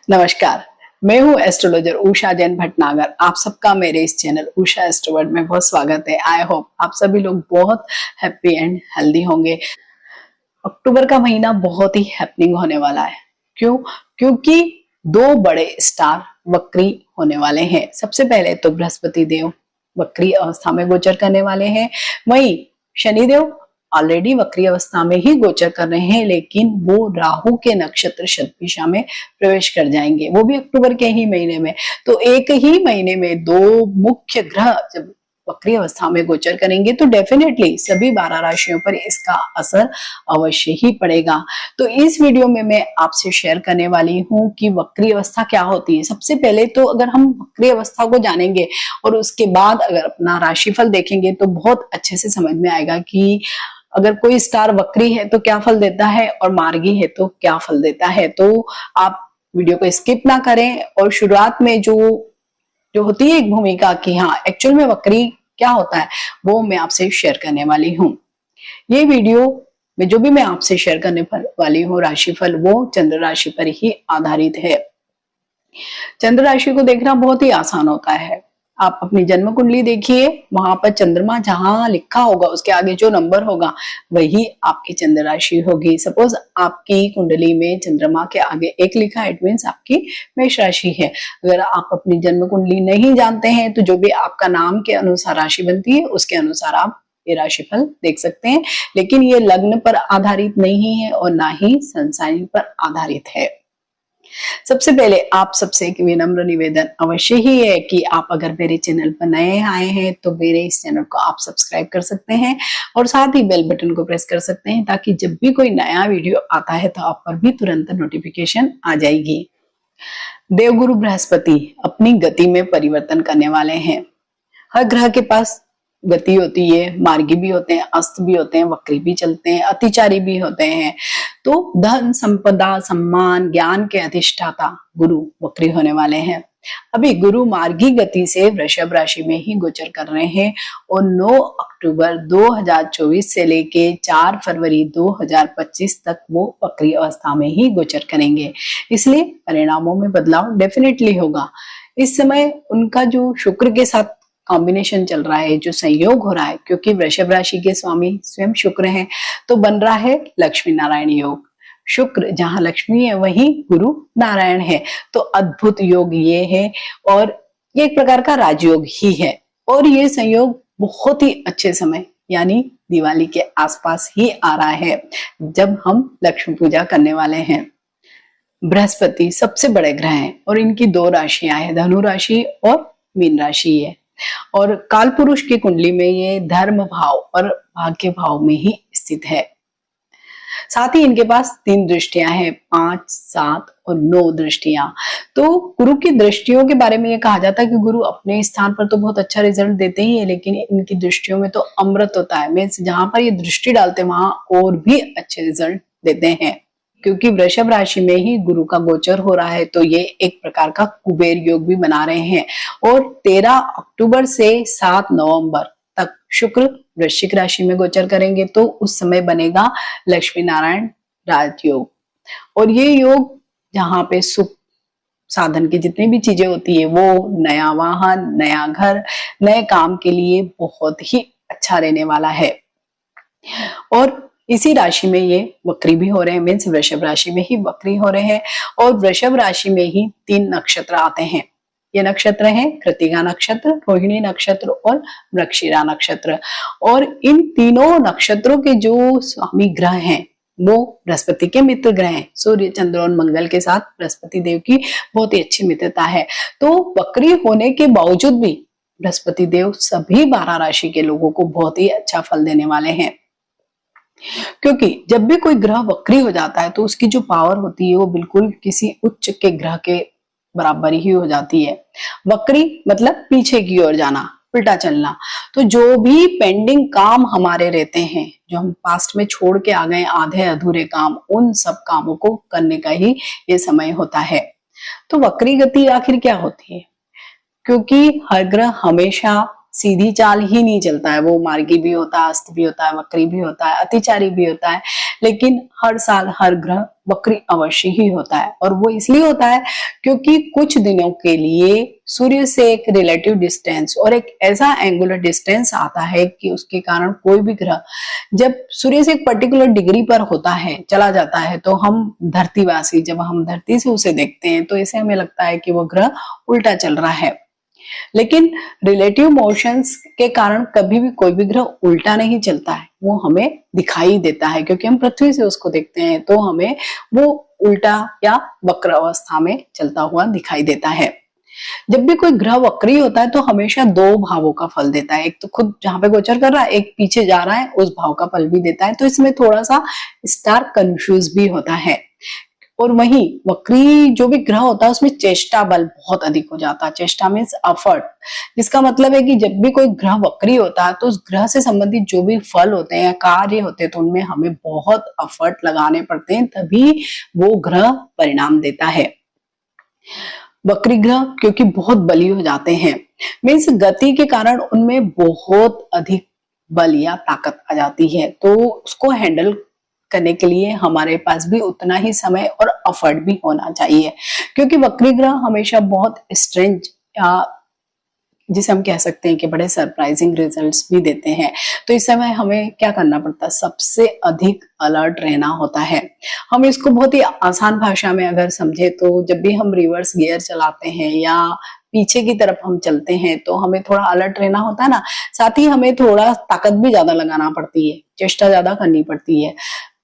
नमस्कार, मैं हूँ एस्ट्रोलॉजर उषा जैन भटनागर। आप सबका मेरे इस चैनल उषा एस्ट्रोवर्ड में बहुत स्वागत है। आई होप आप सभी लोग बहुत हैप्पी एंड हेल्दी होंगे। अक्टूबर का महीना बहुत ही हैपनिंग होने वाला है। क्यों? क्योंकि दो बड़े स्टार वक्री होने वाले हैं। सबसे पहले तो बृहस्पति देव वक्री अवस्था में गोचर करने वाले हैं। वहीं शनिदेव ऑलरेडी वक्री अवस्था में ही गोचर कर रहे हैं, लेकिन वो राहु के नक्षत्र शतभिषा में प्रवेश कर जाएंगे, वो भी अक्टूबर के ही महीने में। तो एक ही महीने में दो मुख्य ग्रह जब वक्री अवस्था में गोचर करेंगे तो डेफिनेटली सभी 12 राशियों पर इसका असर अवश्य ही पड़ेगा। तो इस वीडियो में मैं आपसे शेयर करने वाली हूँ कि वक्री अवस्था क्या होती है। सबसे पहले तो अगर हम वक्री अवस्था को जानेंगे और उसके बाद अगर अपना राशिफल देखेंगे तो बहुत अच्छे से समझ में आएगा कि अगर कोई स्टार वक्री है तो क्या फल देता है और मार्गी है तो क्या फल देता है। तो आप वीडियो को स्किप ना करें और शुरुआत में जो होती है एक भूमिका कि हाँ एक्चुअल में वक्री क्या होता है वो मैं आपसे शेयर करने वाली हूँ। ये वीडियो में जो भी मैं आपसे शेयर करने वाली हूँ राशिफल, वो चंद्र राशि पर ही आधारित है। चंद्र राशि को देखना बहुत ही आसान होता है। आप अपनी जन्म कुंडली देखिए, वहां पर चंद्रमा जहां लिखा होगा उसके आगे जो नंबर होगा वही आपकी चंद्र राशि होगी। सपोज आपकी कुंडली में चंद्रमा के आगे 1 लिखा है, इट मीन्स आपकी मेष राशि है। अगर आप अपनी जन्म कुंडली नहीं जानते हैं तो जो भी आपका नाम के अनुसार राशि बनती है उसके अनुसार आप ये राशिफल देख सकते हैं, लेकिन ये लग्न पर आधारित नहीं है और ना ही सन साइन पर आधारित है। सबसे पहले आप सबसे एक विनम्र निवेदन अवश्य ही है कि आप अगर मेरे चैनल पर नए आए हैं तो मेरे इस चैनल को आप सब्सक्राइब कर सकते हैं और साथ ही बेल बटन को प्रेस कर सकते हैं, ताकि जब भी कोई नया वीडियो आता है तो आप पर भी तुरंत नोटिफिकेशन आ जाएगी। देवगुरु बृहस्पति अपनी गति में परिवर्तन करने वाले हैं। हर ग्रह के पास गति होती है, मार्गी भी होते हैं, अस्त भी होते हैं, वक्री भी चलते हैं, अतिचारी भी होते हैं। तो धन संपदा सम्मान ज्ञान के अधिष्ठाता गुरु वक्री होने वाले हैं। अभी गुरु मार्गी गति से वृषभ राशि में ही गोचर कर रहे हैं और 9 अक्टूबर 2024 से लेके 4 फरवरी 2025 तक वो वक्री अवस्था में ही गोचर करेंगे। इसलिए परिणामों में बदलाव डेफिनेटली होगा। इस समय उनका जो शुक्र के साथ कॉम्बिनेशन चल रहा है, जो संयोग हो रहा है, क्योंकि वृषभ राशि के स्वामी स्वयं शुक्र हैं, तो बन रहा है लक्ष्मी नारायण योग। शुक्र जहां लक्ष्मी है वहीं गुरु नारायण है, तो अद्भुत योग ये है और ये एक प्रकार का राजयोग ही है। और ये संयोग बहुत ही अच्छे समय यानी दिवाली के आसपास ही आ रहा है, जब हम लक्ष्मी पूजा करने वाले हैं। बृहस्पति सबसे बड़े ग्रह हैं और इनकी 2 राशियां हैं, धनु राशि और मीन राशि है। और काल पुरुष की कुंडली में ये धर्म भाव और भाग्य भाव में ही स्थित है। साथ ही इनके पास 3 दृष्टियां हैं, 5, 7 और 9 दृष्टियां। तो गुरु की दृष्टियों के बारे में ये कहा जाता है कि गुरु अपने स्थान पर तो बहुत अच्छा रिजल्ट देते ही है, लेकिन इनकी दृष्टियों में तो अमृत होता है। मीन्स जहां पर ये दृष्टि डालते हैं वहां और भी अच्छे रिजल्ट देते हैं। क्योंकि वृषभ राशि में ही गुरु का गोचर हो रहा है तो ये एक प्रकार का कुबेर योग भी बना रहे हैं। और 13 अक्टूबर से 7 नवंबर तक शुक्र वृश्चिक राशि में गोचर करेंगे, तो उस समय बनेगा लक्ष्मी नारायण राजयोग। और ये योग जहां पे सुख साधन की जितनी भी चीजें होती है, वो नया वाहन, नया घर, नए काम के लिए बहुत ही अच्छा रहने वाला है। और इसी राशि में ये वक्री भी हो रहे हैं, मीन्स वृषभ राशि में ही वक्री हो रहे हैं। और वृषभ राशि में ही 3 नक्षत्र आते हैं। ये नक्षत्र हैं कृत्तिका नक्षत्र, रोहिणी नक्षत्र और मृगशिरा नक्षत्र। और इन तीनों नक्षत्रों के जो स्वामी ग्रह हैं वो बृहस्पति के मित्र ग्रह हैं। सूर्य, चंद्र और मंगल के साथ बृहस्पति देव की बहुत ही अच्छी मित्रता है। तो वक्री होने के बावजूद भी बृहस्पति देव सभी 12 राशि के लोगों को बहुत ही अच्छा फल देने वाले हैं। क्योंकि जब भी कोई ग्रह वक्री हो जाता है तो उसकी जो पावर होती है वो बिल्कुल किसी उच्च के ग्रह के बराबर ही हो जाती है। वक्री मतलब पीछे की ओर जाना, उल्टा चलना। तो जो भी पेंडिंग काम हमारे रहते हैं, जो हम पास्ट में छोड़ के आ गए आधे अधूरे काम, उन सब कामों को करने का ही ये समय होता है। तो वक्री गति आखिर क्या होती है? क्योंकि हर ग्रह हमेशा सीधी चाल ही नहीं चलता है, वो मार्गी भी होता है, अस्त भी होता है, वक्री भी होता है, अतिचारी भी होता है, लेकिन हर साल हर ग्रह वक्री अवश्य ही होता है। और वो इसलिए होता है क्योंकि कुछ दिनों के लिए सूर्य से एक रिलेटिव डिस्टेंस और एक ऐसा एंगुलर डिस्टेंस आता है कि उसके कारण कोई भी ग्रह जब सूर्य से एक पर्टिकुलर डिग्री पर होता है, चला जाता है, तो हम धरतीवासी जब हम धरती से उसे देखते हैं तो ऐसे हमें लगता है कि वो ग्रह उल्टा चल रहा है। लेकिन रिलेटिव मोशंस के कारण कभी भी कोई भी ग्रह उल्टा नहीं चलता है, वो हमें दिखाई देता है क्योंकि हम पृथ्वी से उसको देखते हैं तो हमें वो उल्टा या वक्र अवस्था में चलता हुआ दिखाई देता है। जब भी कोई ग्रह वक्री होता है तो हमेशा दो भावों का फल देता है, एक तो खुद जहां पे गोचर कर रहा है, एक पीछे जा रहा है उस भाव का फल भी देता है। तो इसमें थोड़ा सा स्टार कंफ्यूज भी होता है। और वहीं वक्री जो भी ग्रह होता है उसमें चेष्टा बल बहुत अधिक हो जाता है। चेष्टा मीन्स एफर्ट, जिसका मतलब है कि जब भी कोई ग्रह वक्री होता है तो उस ग्रह से संबंधित जो भी फल होते हैं, कार्य होते हैं, तो उनमें हमें बहुत एफर्ट लगाने पड़ते हैं, तभी वो ग्रह परिणाम देता है। वक्री ग्रह क्योंकि बहुत बली हो जाते हैं, मीन्स गति के कारण उनमें बहुत अधिक बल या ताकत आ जाती है, तो उसको हैंडल करने के लिए हमारे पास भी उतना ही समय और एफर्ट भी होना चाहिए। क्योंकि वक्री ग्रह हमेशा बहुत स्ट्रेंज या जिसे हम कह सकते हैं कि बड़े सरप्राइजिंग रिजल्ट्स भी देते हैं। तो इस समय हमें क्या करना पड़ता है, सबसे अधिक अलर्ट रहना होता है। हम इसको बहुत ही आसान भाषा में अगर समझे तो जब भी हम रिवर्स गियर चलाते हैं या पीछे की तरफ हम चलते हैं तो हमें थोड़ा अलर्ट रहना होता है ना, साथ ही हमें थोड़ा ताकत भी ज्यादा लगाना पड़ती है, चेष्टा ज्यादा करनी पड़ती है।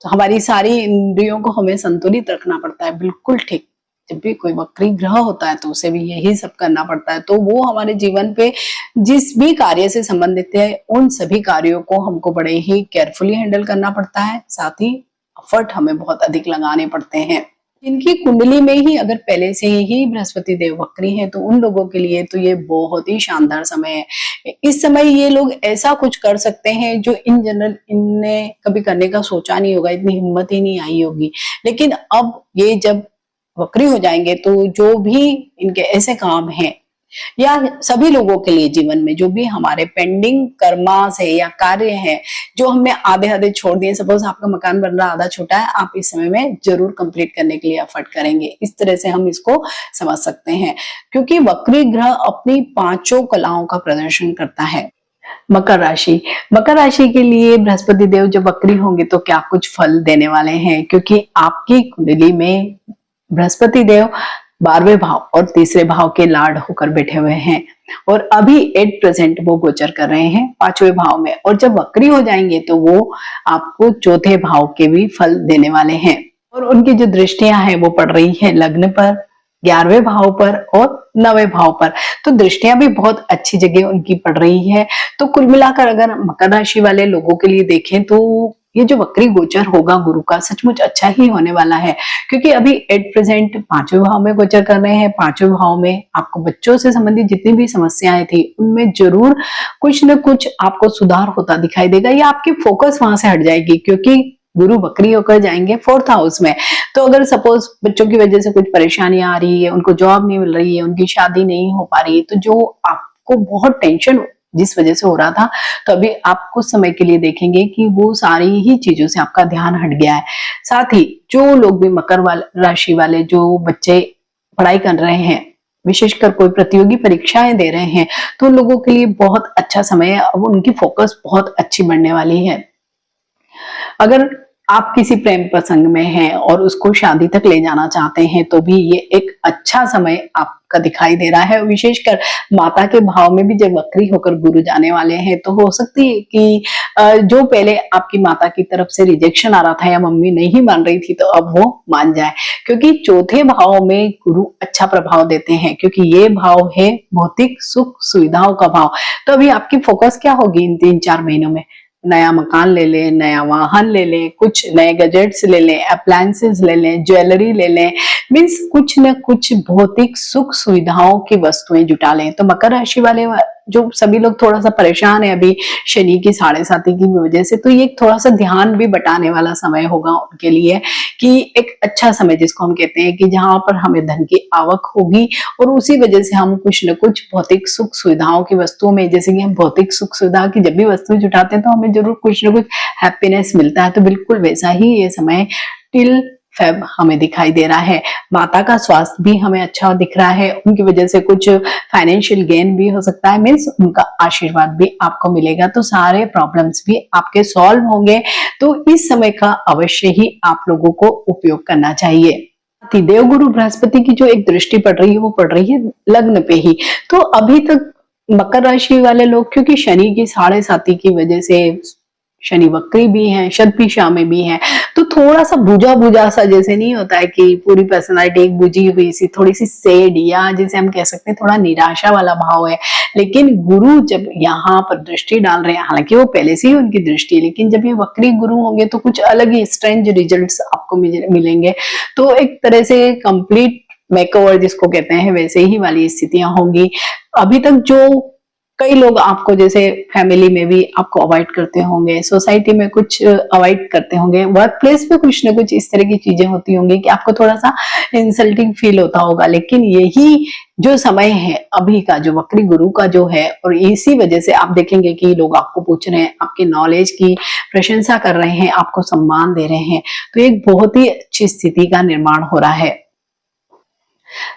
तो हमारी सारी इंद्रियों को हमें संतुलित रखना पड़ता है। बिल्कुल ठीक, जब भी कोई वक्री ग्रह होता है तो उसे भी यही सब करना पड़ता है। तो वो हमारे जीवन पे जिस भी कार्य से संबंधित है उन सभी कार्यों को हमको बड़े ही केयरफुली हैंडल करना पड़ता है, साथ ही एफर्ट हमें बहुत अधिक लगाने पड़ते हैं। जिनकी कुंडली में ही अगर पहले से ही बृहस्पति देव वक्री हैं तो उन लोगों के लिए तो ये बहुत ही शानदार समय है। इस समय ये लोग ऐसा कुछ कर सकते हैं जो इन जनरल इनने कभी करने का सोचा नहीं होगा, इतनी हिम्मत ही नहीं आई होगी। लेकिन अब ये जब वक्री हो जाएंगे तो जो भी इनके ऐसे काम हैं या सभी लोगों के लिए जीवन में जो भी हमारे पेंडिंग कर्मास है या कार्य है जो हमने आधे आधे छोड़ दिए, सपोज आपका मकान बन रहा आधा छोटा है, आप इस समय में जरूर कंप्लीट करने के लिए एफर्ट करेंगे। इस तरह से हम इसको समझ सकते हैं क्योंकि वक्री ग्रह अपनी पांचों कलाओं का प्रदर्शन करता है। मकर राशि, मकर राशि के लिए बृहस्पति देव जब वक्री होंगे तो क्या कुछ फल देने वाले हैं, क्योंकि आपकी कुंडली में बृहस्पति देव 12वें भाव और तीसरे भाव के लार्ड होकर बैठे हुए हैं और अभी एट प्रेजेंट वो गोचर कर रहे हैं 5वें भाव में, और जब वक्री हो जाएंगे तो वो आपको चौथे भाव के भी फल देने वाले हैं। और उनकी जो दृष्टियां हैं वो पड़ रही है लग्न पर, 11वें भाव पर और 9वें भाव पर, तो दृष्टियां भी बहुत अच्छी जगह उनकी पड़ रही है। तो कुल मिलाकर अगर मकर राशि वाले लोगों के लिए देखें तो ये जो वक्री गोचर होगा गुरु का सचमुच अच्छा ही होने वाला है, क्योंकि अभी एट प्रेजेंट 5वें भाव में गोचर कर रहे हैं। 5वें भाव में आपको बच्चों से संबंधित जितनी भी समस्याएं थी उनमें जरूर कुछ न कुछ आपको सुधार होता दिखाई देगा या आपकी फोकस वहां से हट जाएगी, क्योंकि गुरु वक्री होकर जाएंगे 4th हाउस में। तो अगर सपोज बच्चों की वजह से कुछ परेशानियां आ रही है, उनको जॉब नहीं मिल रही है, उनकी शादी नहीं हो पा रही है, तो जो आपको बहुत टेंशन जिस वजह से हो रहा था, तो अभी आप कुछ समय के लिए देखेंगे कि वो सारी ही चीजों से आपका ध्यान हट गया है। साथ ही जो लोग भी मकर राशि वाले जो बच्चे पढ़ाई कर रहे हैं, विशेषकर कोई प्रतियोगी परीक्षाएं दे रहे हैं, तो उन लोगों के लिए बहुत अच्छा समय है। अब उनकी फोकस बहुत अच्छी बनने वाली है। अगर आप किसी प्रेम प्रसंग में हैं और उसको शादी तक ले जाना चाहते हैं तो भी ये एक अच्छा समय आपका दिखाई दे रहा है। विशेषकर माता के भाव में भी जब वक्री होकर गुरु जाने वाले हैं तो हो सकती है कि जो पहले आपकी माता की तरफ से रिजेक्शन आ रहा था या मम्मी नहीं मान रही थी तो अब वो मान जाए, क्योंकि चौथे भाव में गुरु अच्छा प्रभाव देते हैं, क्योंकि ये भाव है भौतिक सुख सुविधाओं का भाव। तो अभी आपकी फोकस क्या होगी इन 3-4 महीनों में, नया मकान ले लें, नया वाहन ले लें, कुछ नए गैजेट्स ले लें, अप्लायंसेस ले लें, ज्वेलरी ले लें, मीन्स कुछ न कुछ भौतिक सुख सुविधाओं की वस्तुएं जुटा लें। तो मकर राशि वाले जो सभी लोग थोड़ा सा परेशान है अभी शनि की 7.5 की वजह से, तो ये थोड़ा सा ध्यान भी बटाने वाला समय होगा उनके लिए, कि एक अच्छा समय जिसको हम कहते हैं कि जहां पर हमें धन की आवक होगी और उसी वजह से हम कुछ न कुछ भौतिक सुख सुविधाओं की वस्तुओं में, जैसे कि हम भौतिक सुख सुविधा की जब भी वस्तु जुटाते हैं तो हमें जरूर कुछ न कुछ हैप्पीनेस मिलता है, तो बिल्कुल वैसा ही ये समय टिल फेब हमें दिखाई दे रहा है। माता का स्वास्थ्य भी हमें अच्छा दिख रहा है, उनकी वजह से कुछ फाइनेंशियल गेन भी हो सकता है, मीन्स उनका आशीर्वाद भी आपको मिलेगा, तो सारे प्रॉब्लम्स भी आपके सॉल्व होंगे। तो इस समय का अवश्य ही आप लोगों को उपयोग करना चाहिए। देवगुरु बृहस्पति की जो एक दृष्टि पड़ रही है वो पड़ रही है लग्न पे ही, तो अभी तक मकर राशि वाले लोग, क्योंकि शनि की 7.5 की वजह से शनि वक्री भी है, शतभिषा में भी है, तो थोड़ा सा बुझा बुझा सा, जैसे नहीं होता है कि पूरी पर्सनालिटी एक बुझी हुई सी, थोड़ी सी सेड, या जैसे हम कह सकते हैं थोड़ा निराशा वाला भाव है। लेकिन गुरु जब यहाँ पर दृष्टि डाल रहे हैं, हालांकि वो पहले से ही उनकी दृष्टि, लेकिन जब ये वक्री गुरु होंगे तो कुछ अलग ही स्ट्रेंज रिजल्ट्स आपको मिलेंगे। तो एक तरह से कंप्लीट मेकओवर जिसको कहते हैं वैसे ही वाली स्थितियां होंगी। अभी तक जो कई लोग आपको जैसे फैमिली में भी आपको अवॉइड करते होंगे, सोसाइटी में कुछ अवॉइड करते होंगे, वर्क प्लेस पे कुछ ना कुछ इस तरह की चीजें होती होंगी कि आपको थोड़ा सा इंसल्टिंग फील होता होगा। लेकिन यही जो समय है अभी का, जो वक्री गुरु का जो है, और इसी वजह से आप देखेंगे कि लोग आपको पूछ रहे हैं, आपकी नॉलेज की प्रशंसा कर रहे हैं, आपको सम्मान दे रहे हैं, तो एक बहुत ही अच्छी स्थिति का निर्माण हो रहा है।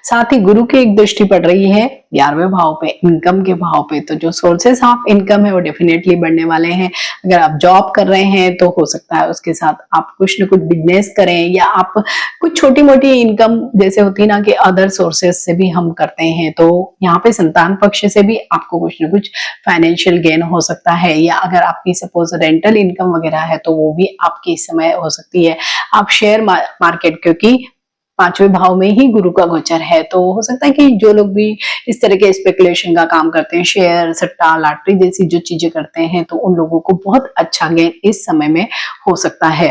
साथ ही गुरु की एक दृष्टि पड़ रही है 11वें भाव पे, इनकम के भाव पे, तो जो सोर्सेस ऑफ इनकम है वो डेफिनेटली बढ़ने वाले हैं। अगर आप जॉब कर रहे हैं तो हो सकता है उसके साथ आप कुछ न कुछ बिजनेस करें, या आप कुछ छोटी मोटी इनकम जैसे होती है ना कि अदर सोर्सेस से भी हम करते हैं, तो यहाँ पे संतान पक्ष से भी आपको कुछ न कुछ फाइनेंशियल गेन हो सकता है। या अगर आपकी सपोज रेंटल इनकम वगैरह है तो वो भी आपकी इस समय हो सकती है। आप शेयर मार्केट, क्योंकि 5वें भाव में ही गुरु का गोचर है, तो हो सकता है कि जो लोग भी इस तरह के स्पेकुलेशन का काम करते हैं, शेयर, सट्टा, लॉटरी जैसी जो चीजें करते हैं, तो उन लोगों को बहुत अच्छा गेन इस समय में हो सकता है।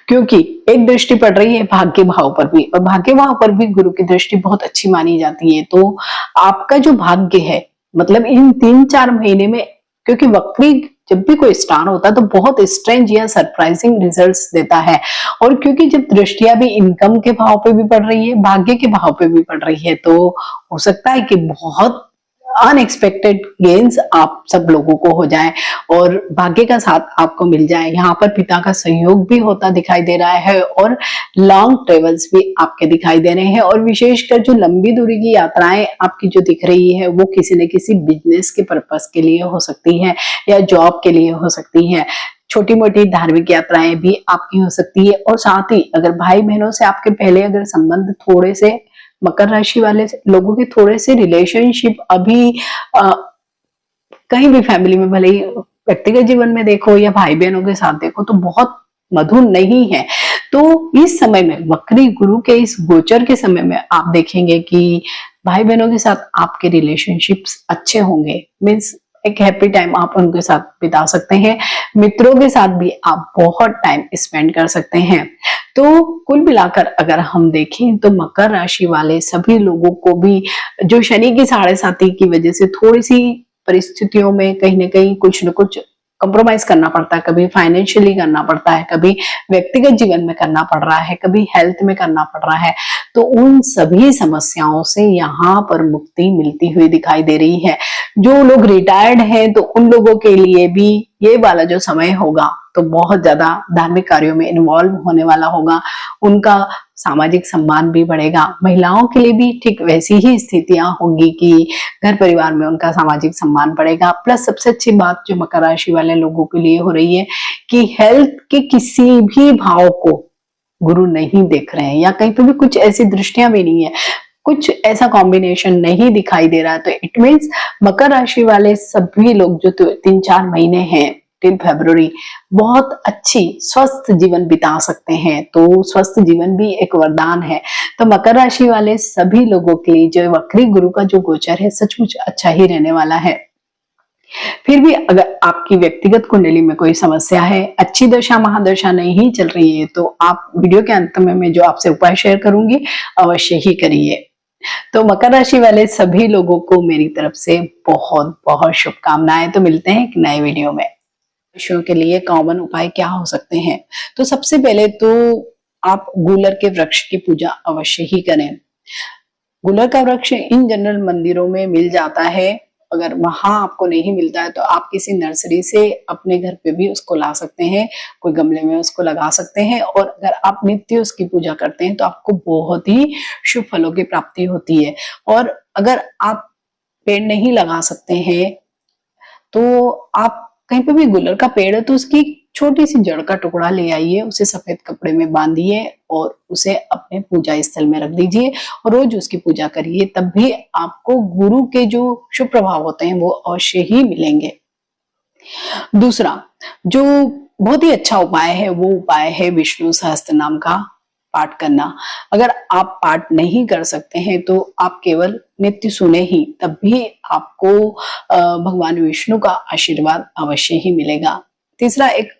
क्योंकि एक दृष्टि पड़ रही है भाग्य भाव पर भी, और भाग्य भाव पर भी गुरु की दृष्टि बहुत अच्छी मानी जाती है। तो आपका जो भाग्य है, मतलब इन 3-4 महीने में, क्योंकि वक्री जब भी कोई स्टार होता है तो बहुत स्ट्रेंज या सरप्राइजिंग रिजल्ट्स देता है, और क्योंकि जब दृष्टियां भी इनकम के भाव पे भी पड़ रही है, भाग्य के भाव पे भी पड़ रही है, तो हो सकता है कि बहुत अनएक्सपेक्टेड गेन्स आप सब लोगों को हो जाए और भाग्य का साथ आपको मिल जाए। यहाँ पर पिता का सहयोग भी होता दिखाई दे रहा है, और लॉन्ग ट्रेवल्स भी आपके दिखाई दे रहे हैं, और विशेषकर जो लंबी दूरी की यात्राएं आपकी जो दिख रही है वो किसी न किसी बिजनेस के पर्पस के लिए हो सकती है या जॉब के लिए हो सकती है। छोटी मोटी धार्मिक यात्राएं भी आपकी हो सकती है। और साथ ही अगर भाई बहनों से आपके पहले अगर संबंध थोड़े से, मकर राशि वाले लोगों के थोड़े से रिलेशनशिप अभी कहीं भी फैमिली में, भले ही व्यक्तिगत जीवन में देखो या भाई बहनों के साथ देखो, तो बहुत मधुर नहीं है। तो इस समय में वक्री गुरु के इस गोचर के समय में आप देखेंगे कि भाई बहनों के साथ आपके रिलेशनशिप्स अच्छे होंगे, मीन्स एक हैप्पी टाइम आप उनके साथ बिता सकते हैं। मित्रों के साथ भी आप बहुत टाइम स्पेंड कर सकते हैं। तो कुल मिलाकर अगर हम देखें तो मकर राशि वाले सभी लोगों को भी जो शनि की 7.5 की वजह से थोड़ी सी परिस्थितियों में कहीं ना कहीं कुछ न कुछ कंप्रोमाइज करना पड़ता है, कभी फाइनेंशियली करना पड़ता है, कभी व्यक्तिगत जीवन में करना पड़ रहा है, कभी हेल्थ में करना पड़ रहा है, तो उन सभी समस्याओं से यहाँ पर मुक्ति मिलती हुई दिखाई दे रही है। जो लोग रिटायर्ड हैं तो उन लोगों के लिए भी ये वाला जो समय होगा तो बहुत ज्यादा धार्मिक कार्यों में इन्वॉल्व होने वाला होगा, उनका सामाजिक सम्मान भी बढ़ेगा। महिलाओं के लिए भी ठीक वैसी ही स्थितियां होंगी कि घर परिवार में उनका सामाजिक सम्मान बढ़ेगा। प्लस सबसे अच्छी बात जो मकर राशि वाले लोगों के लिए हो रही है कि हेल्थ के किसी भी भाव को गुरु नहीं देख रहे हैं, या कहीं पे भी कुछ ऐसी दृष्टियां भी नहीं है, कुछ ऐसा कॉम्बिनेशन नहीं दिखाई दे रहा। तो इट मीन्स मकर राशि वाले सभी लोग जो 3-4 महीने हैं टिल फरवरी बहुत अच्छी स्वस्थ जीवन बिता सकते हैं। तो स्वस्थ जीवन भी एक वरदान है। तो मकर राशि वाले सभी लोगों के लिए जो वक्री गुरु का जो गोचर है सचमुच अच्छा ही रहने वाला है। फिर भी अगर आपकी व्यक्तिगत कुंडली में कोई समस्या है, अच्छी दशा महादशा नहीं चल रही है, तो आप वीडियो के अंत में मैं जो आपसे उपाय शेयर करूंगी अवश्य ही करिए। तो मकर राशि वाले सभी लोगों को मेरी तरफ से बहुत बहुत शुभकामनाएं। तो मिलते हैं एक नए वीडियो में। विषयों के लिए कॉमन उपाय क्या हो सकते हैं? तो सबसे पहले तो आप गूलर के वृक्ष की पूजा अवश्य ही करें। गूलर का वृक्ष इन जनरल मंदिरों में मिल जाता है। अगर वहां आपको नहीं मिलता है तो आप किसी नर्सरी से अपने घर पे भी उसको ला सकते हैं, कोई गमले में उसको लगा सकते हैं। और अगर आप नित्य उसकी पूजा करते हैं तो आपको बहुत ही शुभ फलों की प्राप्ति होती है। और अगर आप पेड़ नहीं लगा सकते हैं तो आप कहीं पे भी गुलर का पेड़ है तो उसकी छोटी सी जड़ का टुकड़ा ले आइए, उसे सफेद कपड़े में बांधिए और उसे अपने पूजा स्थल में रख दीजिए और रोज उसकी पूजा करिए। तब भी आपको गुरु के जो शुभ प्रभाव होते हैं वो अवश्य ही मिलेंगे। दूसरा जो बहुत ही अच्छा उपाय है वो उपाय है विष्णु सहस्त्र नाम का पाठ करना। अगर आप पाठ नहीं कर सकते हैं तो आप केवल नित्य सुने ही, तब भी आपको भगवान विष्णु का आशीर्वाद अवश्य ही मिलेगा। तीसरा एक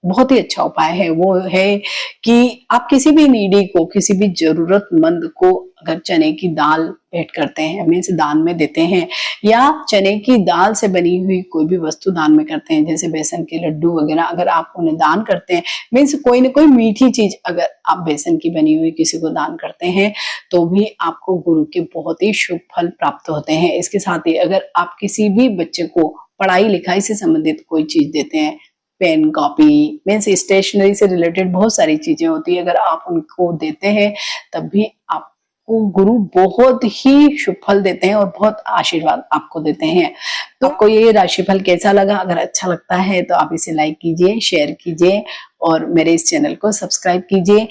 बहुत ही अच्छा उपाय है वो है कि आप किसी भी नीडी को, किसी भी जरूरतमंद को अगर चने की दाल भेंट करते हैं, मीन्स दान में देते हैं, या चने की दाल से बनी हुई कोई भी वस्तु दान में करते हैं, जैसे बेसन के लड्डू वगैरह, अगर आप उन्हें दान करते हैं, मीन्स कोई ना कोई मीठी चीज अगर आप बेसन की बनी हुई किसी को दान करते हैं तो भी आपको गुरु के बहुत ही शुभ फल प्राप्त होते हैं। इसके साथ ही अगर आप किसी भी बच्चे को पढ़ाई लिखाई से संबंधित कोई चीज देते हैं, पेन, कॉपी, मीन्स स्टेशनरी से रिलेटेड बहुत सारी चीजें होती है, अगर आप उनको देते हैं तब भी आपको गुरु बहुत ही शुभ फल देते हैं और बहुत आशीर्वाद आपको देते हैं। तो आपको ये राशिफल कैसा लगा? अगर अच्छा लगता है तो आप इसे लाइक कीजिए, शेयर कीजिए और मेरे इस चैनल को सब्सक्राइब कीजिए।